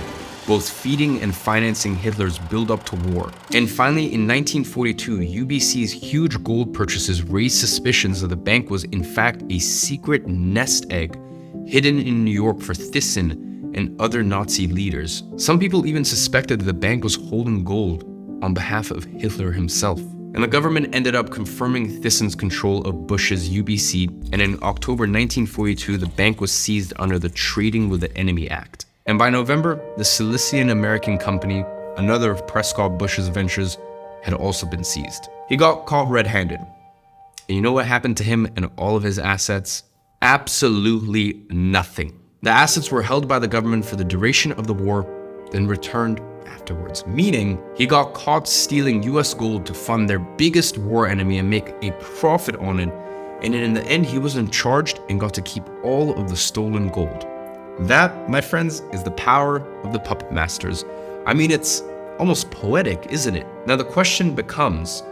both feeding and financing Hitler's build-up to war. And finally, in 1942, UBC's huge gold purchases raised suspicions that the bank was in fact a secret nest egg hidden in New York for Thyssen and other Nazi leaders. Some people even suspected that the bank was holding gold on behalf of Hitler himself. And the government ended up confirming Thyssen's control of Bush's UBC, and in October 1942, the bank was seized under the Trading with the Enemy Act. And by November, the Silesian American company, another of Prescott Bush's ventures, had also been seized. He got caught red-handed. And you know what happened to him and all of his assets? Absolutely nothing. The assets were held by the government for the duration of the war, then returned afterwards. Meaning, he got caught stealing US gold to fund their biggest war enemy and make a profit on it. And in the end, he wasn't charged and got to keep all of the stolen gold. That, my friends, is the power of the puppet masters. I mean, it's almost poetic, isn't it? Now the question becomes,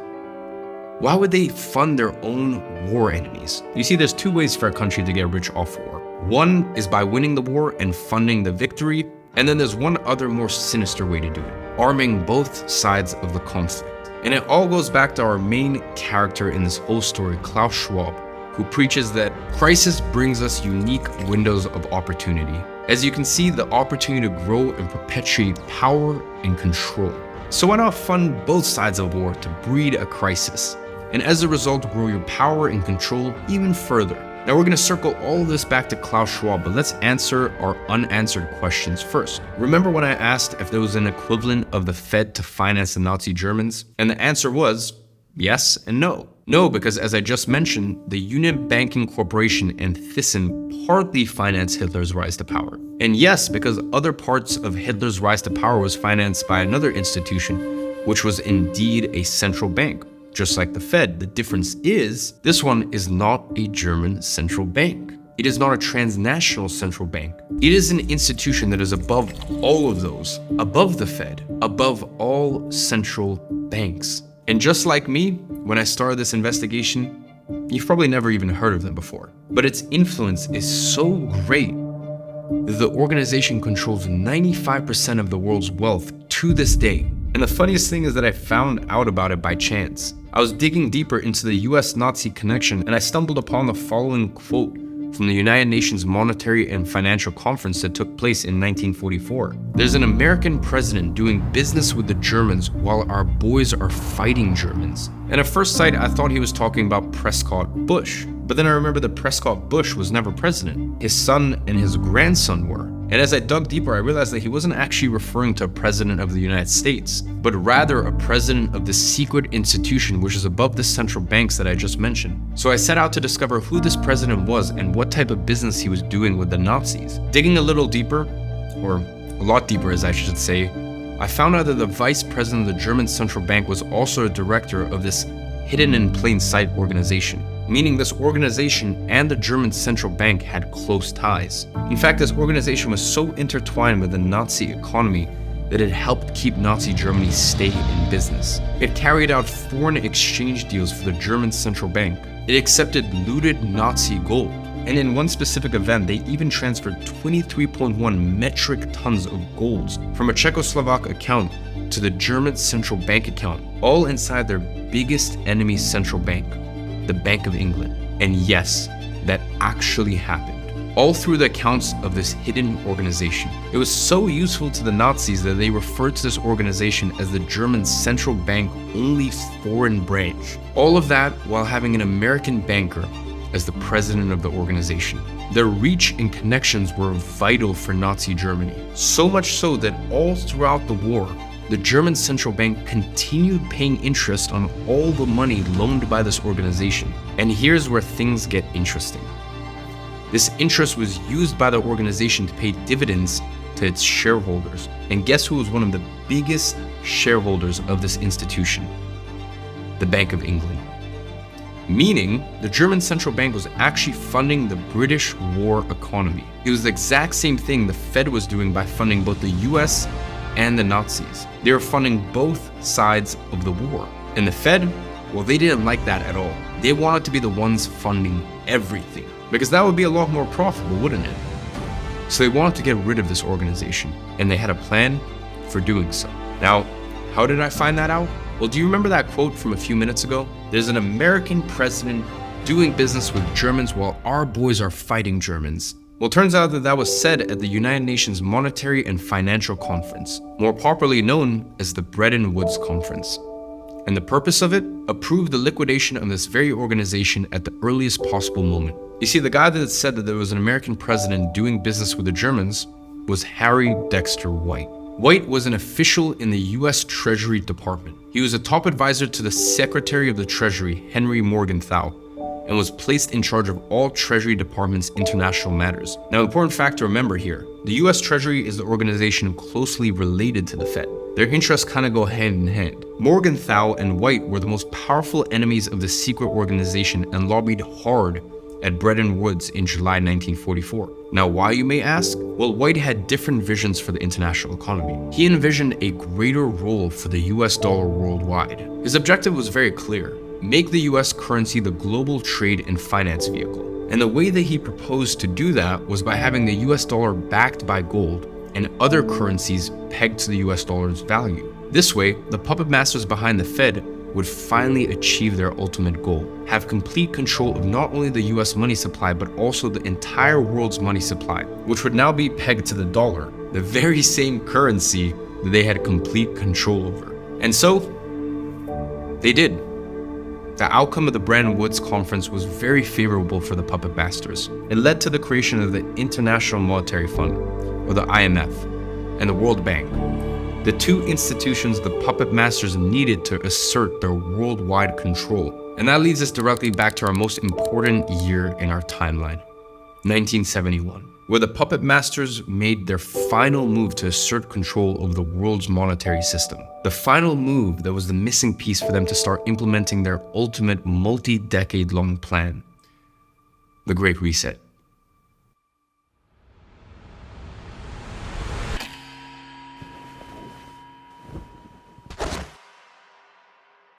why would they fund their own war enemies? You see, there's two ways for a country to get rich off war. One is by winning the war and funding the victory, and then there's one other more sinister way to do it, arming both sides of the conflict. And it all goes back to our main character in this whole story, Klaus Schwab, who preaches that crisis brings us unique windows of opportunity. As you can see, the opportunity to grow and perpetuate power and control. So why not fund both sides of war to breed a crisis? And as a result, grow your power and control even further. Now we're gonna circle all of this back to Klaus Schwab, but let's answer our unanswered questions first. Remember when I asked if there was an equivalent of the Fed to finance the Nazi Germans? And the answer was yes and no. No, because as I just mentioned, the Union Banking Corporation and Thyssen partly financed Hitler's rise to power. And yes, because other parts of Hitler's rise to power was financed by another institution, which was indeed a central bank. Just like the Fed, the difference is, this one is not a German central bank. It is not a transnational central bank. It is an institution that is above all of those, above the Fed, above all central banks. And just like me, when I started this investigation, you've probably never even heard of them before. But its influence is so great that the organization controls 95% of the world's wealth to this day. And the funniest thing is that I found out about it by chance. I was digging deeper into the US Nazi connection and I stumbled upon the following quote from the United Nations Monetary and Financial Conference that took place in 1944. There's an American president doing business with the Germans while our boys are fighting Germans. And at first sight, I thought he was talking about Prescott Bush. But then I remember that Prescott Bush was never president. His son and his grandson were. And as I dug deeper, I realized that he wasn't actually referring to a president of the United States, but rather a president of the secret institution which is above the central banks that I just mentioned. So I set out to discover who this president was and what type of business he was doing with the Nazis. Digging a little deeper, or a lot deeper as I should say, I found out that the vice president of the German central bank was also a director of this hidden in plain sight organization, meaning this organization and the German central bank had close ties. In fact, this organization was so intertwined with the Nazi economy that it helped keep Nazi Germany stay in business. It carried out foreign exchange deals for the German central bank. It accepted looted Nazi gold. And in one specific event, they even transferred 23.1 metric tons of gold from a Czechoslovak account to the German central bank account, all inside their biggest enemy's central bank, the Bank of England. And yes, that actually happened. All through the accounts of this hidden organization. It was so useful to the Nazis that they referred to this organization as the German central bank only foreign branch. All of that while having an American banker as the president of the organization. Their reach and connections were vital for Nazi Germany. So much so that all throughout the war, the German central bank continued paying interest on all the money loaned by this organization. And here's where things get interesting. This interest was used by the organization to pay dividends to its shareholders. And guess who was one of the biggest shareholders of this institution? The Bank of England. Meaning, the German central bank was actually funding the British war economy. It was the exact same thing the Fed was doing by funding both the US and the Nazis. They were funding both sides of the war. And the Fed, well, they didn't like that at all. They wanted to be the ones funding everything, because that would be a lot more profitable, wouldn't it? So they wanted to get rid of this organization, and they had a plan for doing so. Now, how did I find that out? Well, do you remember that quote from a few minutes ago? There's an American president doing business with Germans while our boys are fighting Germans. Well, it turns out that that was said at the United Nations Monetary and Financial Conference, more popularly known as the Bretton Woods Conference. And the purpose of it? Approved the liquidation of this very organization at the earliest possible moment. You see, the guy that said that there was an American president doing business with the Germans was Harry Dexter White. White was an official in the US Treasury Department. He was a top advisor to the Secretary of the Treasury, Henry Morgenthau, and was placed in charge of all Treasury Department's international matters. Now, an important fact to remember here, the US Treasury is the organization closely related to the Fed. Their interests kind of go hand in hand. Morgenthau and White were the most powerful enemies of the secret organization and lobbied hard at Bretton Woods in July 1944. Now, why, you may ask? Well, White had different visions for the international economy. He envisioned a greater role for the US dollar worldwide. His objective was very clear: make the US currency the global trade and finance vehicle. And the way that he proposed to do that was by having the US dollar backed by gold and other currencies pegged to the US dollar's value. This way, the puppet masters behind the Fed would finally achieve their ultimate goal: have complete control of not only the US money supply, but also the entire world's money supply, which would now be pegged to the dollar, the very same currency that they had complete control over. And so, they did. The outcome of the Bretton Woods Conference was very favorable for the puppet masters. It led to the creation of the International Monetary Fund, or the IMF, and the World Bank. The two institutions the puppet masters needed to assert their worldwide control. And that leads us directly back to our most important year in our timeline, 1971, where the puppet masters made their final move to assert control over the world's monetary system. The final move that was the missing piece for them to start implementing their ultimate multi-decade long plan, the Great Reset.